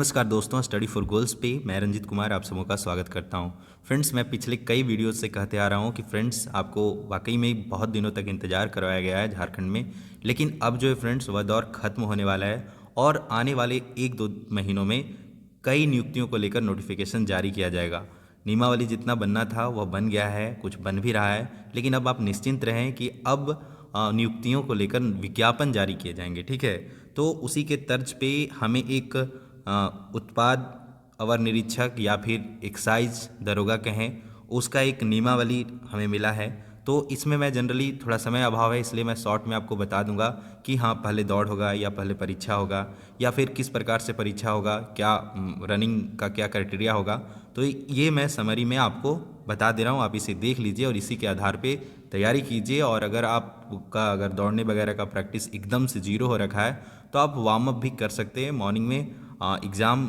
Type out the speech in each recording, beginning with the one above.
नमस्कार दोस्तों, study for goals पे मैं रंजित कुमार आप सबों का स्वागत करता हूं। फ्रेंड्स, मैं पिछले कई वीडियोस से कहते आ रहा हूं कि फ्रेंड्स आपको वाकई में बहुत दिनों तक इंतज़ार करवाया गया है झारखंड में, लेकिन अब जो है फ्रेंड्स वह दौर ख़त्म होने वाला है और आने वाले 1-2 महीनों में कई नियुक्तियों को लेकर नोटिफिकेशन जारी किया जाएगा। नियमावली जितना बनना था वह बन गया है, कुछ बन भी रहा है, लेकिन अब आप निश्चिंत रहें कि अब नियुक्तियों को लेकर विज्ञापन जारी किए जाएंगे। ठीक है, तो उसी के तर्ज पे हमें एक उत्पाद अवर निरीक्षक या फिर एक्साइज दरोगा कहें, उसका एक नियमावली हमें मिला है। तो इसमें मैं जनरली थोड़ा समय अभाव है, इसलिए मैं शॉर्ट में आपको बता दूंगा कि हाँ पहले दौड़ होगा या पहले परीक्षा होगा या फिर किस प्रकार से परीक्षा होगा, क्या रनिंग का क्या क्राइटेरिया होगा। तो ये मैं समरी में आपको बता दे रहा हूँ, आप इसे देख लीजिए और इसी के आधार पे तैयारी कीजिए। और अगर आपका अगर दौड़ने वगैरह का प्रैक्टिस एकदम से जीरो हो रखा है तो आप वार्म अप भी कर सकते हैं। मॉर्निंग में एग्ज़ाम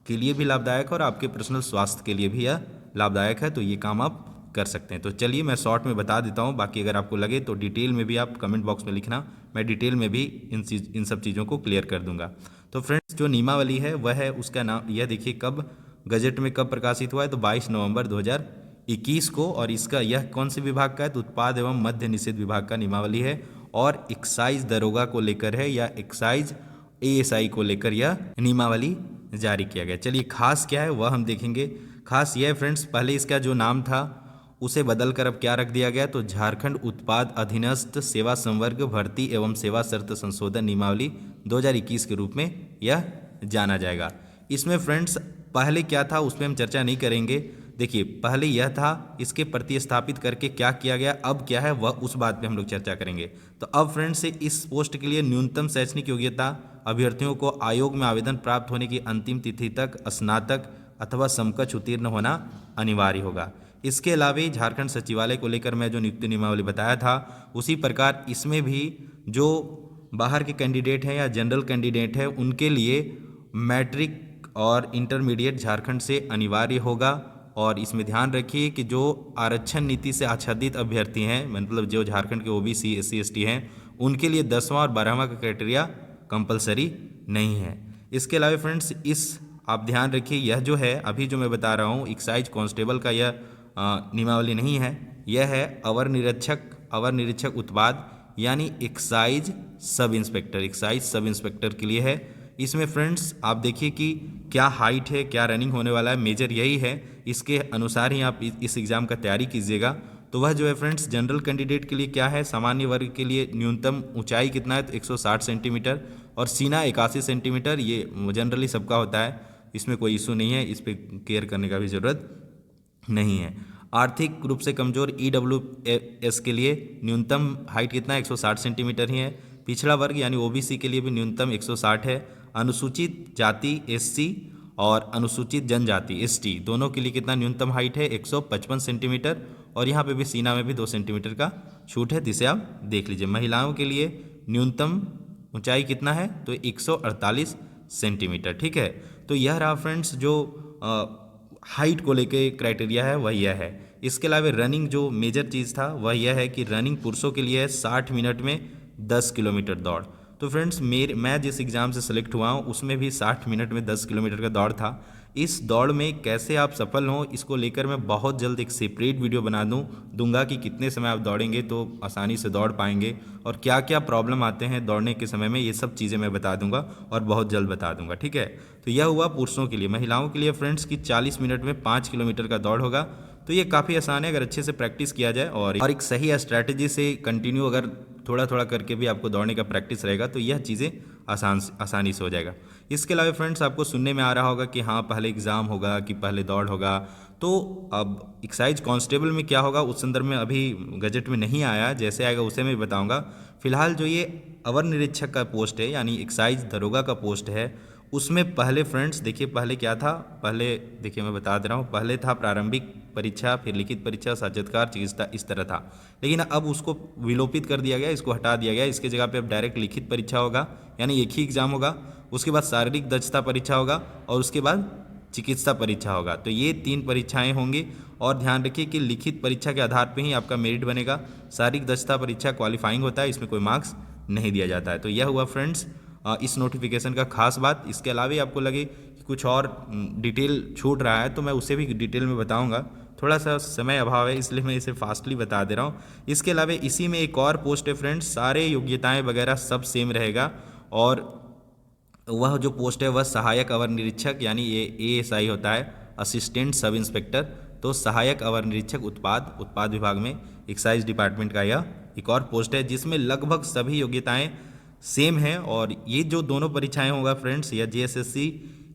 के लिए भी लाभदायक और आपके पर्सनल स्वास्थ्य के लिए भी यह लाभदायक है, तो ये काम आप कर सकते हैं। तो चलिए मैं शॉर्ट में बता देता हूँ, बाकी अगर आपको लगे तो डिटेल में भी आप कमेंट बॉक्स में लिखना, मैं डिटेल में भी इन सब चीज़ों को क्लियर कर दूंगा। तो फ्रेंड्स, जो नियमावली है वह है, उसका नाम यह देखिए कब गजट में कब प्रकाशित हुआ है, तो 22 नवंबर 2021 को। और इसका यह कौन से विभाग का है, तो उत्पाद एवं मद्य निषेध विभाग का नियमावली है और एक्साइज दरोगा को लेकर है या एक्साइज एएसआई को लेकर यह नियमावली जारी किया गया। चलिए खास क्या है वह हम देखेंगे। खास यह है फ्रेंड्स, पहले इसका जो नाम था उसे बदल कर अब क्या रख दिया गया, तो झारखंड उत्पाद अधीनस्थ सेवा संवर्ग भर्ती एवं सेवा शर्त संशोधन नियमावली 2021 के रूप में यह जाना जाएगा। इसमें फ्रेंड्स पहले क्या था उस पर हम चर्चा नहीं करेंगे। देखिए पहले यह था, इसके प्रतिस्थापित करके क्या किया गया, अब क्या है वह उस बात पे हम लोग चर्चा करेंगे। तो अब फ्रेंड्स इस पोस्ट के लिए न्यूनतम शैक्षणिक योग्यता अभ्यर्थियों को आयोग में आवेदन प्राप्त होने की अंतिम तिथि तक स्नातक अथवा समकक्ष उत्तीर्ण होना अनिवार्य होगा। इसके अलावा झारखंड सचिवालय को लेकर मैं जो नियुक्ति नियमावली बताया था, उसी प्रकार इसमें भी जो बाहर के कैंडिडेट हैं या जनरल कैंडिडेट हैं उनके लिए मैट्रिक और इंटरमीडिएट झारखंड से अनिवार्य होगा। और इसमें ध्यान रखिए कि जो आरक्षण नीति से आच्छादित अभ्यर्थी हैं, मतलब जो झारखंड के ओबीसी एससी एसटी हैं, उनके लिए 10वां और 12वां का क्राइटेरिया कंपलसरी नहीं है। इसके अलावा फ्रेंड्स आप ध्यान रखिए, यह जो है अभी जो मैं बता रहा हूँ एक्साइज कांस्टेबल का यह नियमावली नहीं है, यह है अवर निरीक्षक उत्पाद यानी एक्साइज सब इंस्पेक्टर के लिए है। इसमें फ्रेंड्स आप देखिए कि क्या हाइट है, क्या रनिंग होने वाला है, मेजर यही है, इसके अनुसार ही आप इस एग्ज़ाम का तैयारी कीजिएगा। तो वह जो है फ्रेंड्स जनरल कैंडिडेट के लिए क्या है, सामान्य वर्ग के लिए न्यूनतम ऊंचाई कितना है, तो 160 सेंटीमीटर और सीना 81 सेंटीमीटर, ये जनरली सबका होता है, इसमें कोई इशू नहीं है, इस पर केयर करने का भी ज़रूरत नहीं है। आर्थिक रूप से कमज़ोर EWS के लिए न्यूनतम हाइट कितना है, 160 सेंटीमीटर ही है। पिछड़ा वर्ग यानी OBC के लिए भी न्यूनतम 160 है। अनुसूचित जाति SC और अनुसूचित जनजाति ST दोनों के लिए कितना न्यूनतम हाइट है, 155 सेंटीमीटर और यहाँ पे भी सीना में भी 2 सेंटीमीटर का छूट है, जिसे आप देख लीजिए। महिलाओं के लिए न्यूनतम ऊंचाई कितना है, तो 148 सेंटीमीटर। ठीक है, तो यह रहा फ्रेंड्स जो हाइट को लेके क्राइटेरिया है वह यह है। इसके अलावा रनिंग जो मेजर चीज़ था वह यह है कि रनिंग पुरुषों के लिए है 60 मिनट में 10 किलोमीटर दौड़। तो फ्रेंड्स मैं जिस एग्ज़ाम से सेलेक्ट हुआ हूँ उसमें भी 60 मिनट में 10 किलोमीटर का दौड़ था। इस दौड़ में कैसे आप सफल हों, इसको लेकर मैं बहुत जल्द एक सेपरेट वीडियो बना दूंगा कि कितने समय आप दौड़ेंगे तो आसानी से दौड़ पाएंगे और क्या क्या प्रॉब्लम आते हैं दौड़ने के समय में, ये सब चीज़ें मैं बता दूंगा और बहुत जल्द बता दूंगा। ठीक है, तो यह हुआ पुरुषों के लिए। महिलाओं के लिए फ्रेंड्स की 40 मिनट में 5 किलोमीटर का दौड़ होगा। तो ये काफ़ी आसान है अगर अच्छे से प्रैक्टिस किया जाए और एक सही स्ट्रैटेजी से कंटिन्यू अगर थोड़ा थोड़ा करके भी आपको दौड़ने का प्रैक्टिस रहेगा तो यह चीज़ें आसानी से हो जाएगा। इसके अलावा फ्रेंड्स आपको सुनने में आ रहा होगा कि हाँ पहले एग्ज़ाम होगा कि पहले दौड़ होगा, तो अब एक्साइज कांस्टेबल में क्या होगा उस संदर्भ में अभी गजट में नहीं आया, जैसे आएगा उसे मैं बताऊंगा। फिलहाल जो ये अवर निरीक्षक का पोस्ट है यानी एक्साइज दरोगा का पोस्ट है, उसमें पहले फ्रेंड्स देखिए पहले क्या था, पहले देखिए मैं बता दे रहा हूँ, पहले था प्रारंभिक परीक्षा, फिर लिखित परीक्षा, साक्षात्कार, चिकित्सा, इस तरह था। लेकिन अब उसको विलोपित कर दिया गया, इसको हटा दिया गया। इसके जगह पे अब डायरेक्ट लिखित परीक्षा होगा यानी एक ही एग्ज़ाम होगा, उसके बाद शारीरिक दक्षता परीक्षा होगा और उसके बाद चिकित्सा परीक्षा होगा। तो ये 3 परीक्षाएं होंगी और ध्यान रखिए कि लिखित परीक्षा के आधार पर ही आपका मेरिट बनेगा। शारीरिक दक्षता परीक्षा क्वालिफाइंग होता है, इसमें कोई मार्क्स नहीं दिया जाता है। तो यह हुआ फ्रेंड्स इस नोटिफिकेशन का खास बात। इसके अलावा आपको लगे कि कुछ और डिटेल छूट रहा है तो मैं उसे भी डिटेल में बताऊंगा। थोड़ा सा समय अभाव है इसलिए मैं इसे फास्टली बता दे रहा हूँ। इसके अलावा इसी में एक और पोस्ट है फ्रेंड्स, सारे योग्यताएं वगैरह सब सेम रहेगा और वह जो पोस्ट है वह सहायक अवर निरीक्षक यानी ये ASI होता है, असिस्टेंट सब इंस्पेक्टर। तो सहायक अवर निरीक्षक उत्पाद विभाग में एक्साइज डिपार्टमेंट का यह एक और पोस्ट है जिसमें लगभग सभी योग्यताएं सेम हैं। और ये जो दोनों परीक्षाएं होगा फ्रेंड्स यह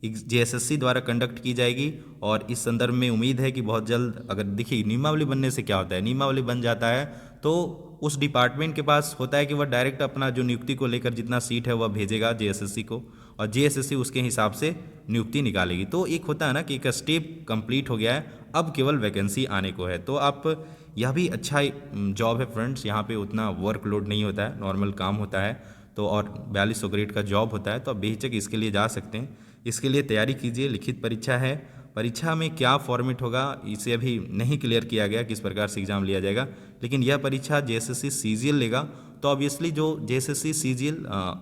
JSSC द्वारा कंडक्ट की जाएगी। और इस संदर्भ में उम्मीद है कि बहुत जल्द, अगर देखिए नियमावली बनने से क्या होता है, नियमावली बन जाता है तो उस डिपार्टमेंट के पास होता है कि वह डायरेक्ट अपना जो नियुक्ति को लेकर जितना सीट है वह भेजेगा JSSC को और JSSC उसके हिसाब से नियुक्ति निकालेगी। तो एक होता है ना कि एक स्टेप कंप्लीट हो गया है, अब केवल वैकेंसी आने को है। तो आप यह भी अच्छा जॉब है फ्रेंड्स, यहाँ पे उतना वर्कलोड नहीं होता है, नॉर्मल काम होता है तो और 4200 ग्रेड का जॉब होता है। तो आप बेहिचक इसके लिए जा सकते हैं। इसके लिए तैयारी कीजिए। लिखित परीक्षा है, परीक्षा में क्या फॉर्मेट होगा इसे अभी नहीं क्लियर किया गया किस प्रकार से एग्ज़ाम लिया जाएगा, लेकिन यह परीक्षा JSSC CGL लेगा। तो ऑब्वियसली जो JSSC CGL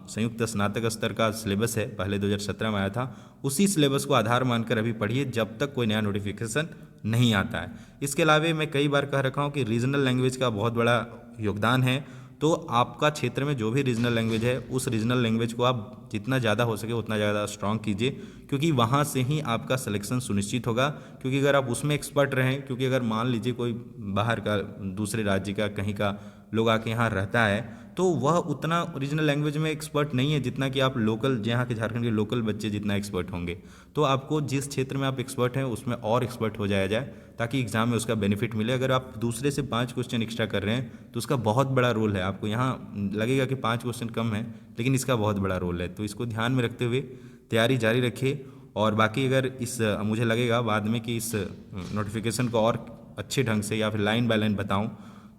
संयुक्त स्नातक स्तर का सिलेबस है, पहले 2017 में आया था, उसी सिलेबस को आधार मानकर अभी पढ़िए जब तक कोई नया नोटिफिकेशन नहीं आता है। इसके अलावा मैं कई बार कह रखा हूँ कि रीजनल लैंग्वेज का बहुत बड़ा योगदान है। तो आपका क्षेत्र में जो भी रीजनल लैंग्वेज है उस रीजनल लैंग्वेज को आप जितना ज़्यादा हो सके उतना ज़्यादा स्ट्रॉन्ग कीजिए, क्योंकि वहाँ से ही आपका सिलेक्शन सुनिश्चित होगा। क्योंकि अगर आप उसमें एक्सपर्ट रहें, क्योंकि अगर मान लीजिए कोई बाहर का, दूसरे राज्य का, कहीं का लोग आके यहाँ रहता है तो वह उतना रीजनल लैंग्वेज में एक्सपर्ट नहीं है जितना कि आप लोकल, यहाँ के झारखंड के लोकल बच्चे जितना एक्सपर्ट होंगे। तो आपको जिस क्षेत्र में आप एक्सपर्ट हैं उसमें और एक्सपर्ट हो जाया जाए ताकि एग्ज़ाम में उसका बेनिफिट मिले। अगर आप दूसरे से 5 क्वेश्चन एक्स्ट्रा कर रहे हैं तो उसका बहुत बड़ा रोल है। आपको यहाँ लगेगा कि 5 क्वेश्चन कम है, लेकिन इसका बहुत बड़ा रोल है। तो इसको ध्यान में रखते हुए तैयारी जारी रखिए। और बाकी अगर मुझे लगेगा बाद में कि इस नोटिफिकेशन को और अच्छे ढंग से या फिर लाइन बाय लाइन बताऊँ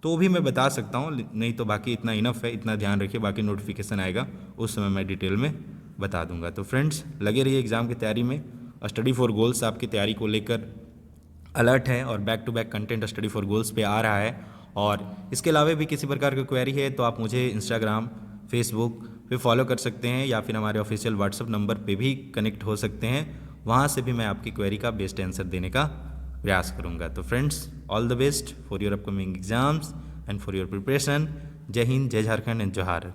तो भी मैं बता सकता हूँ, नहीं तो बाकी इतना इनफ है, इतना ध्यान रखिए। बाकी नोटिफिकेशन आएगा उस समय मैं डिटेल में बता दूंगा। तो फ्रेंड्स लगे रहिए एग्ज़ाम की तैयारी में। स्टडी फॉर गोल्स आपकी तैयारी को लेकर अलर्ट है और back to back content study for goals पे आ रहा है। और इसके अलावा भी किसी प्रकार की क्वेरी है तो आप मुझे इंस्टाग्राम, फेसबुक पे फॉलो कर सकते हैं या फिर हमारे ऑफिशियल व्हाट्सअप नंबर पे भी कनेक्ट हो सकते हैं। वहाँ से भी मैं आपकी क्वेरी का बेस्ट आंसर देने का प्रयास करूँगा। तो friends all the best for your upcoming exams and for your preparation. जय हिंद, जय झारखंड एंड जोहार।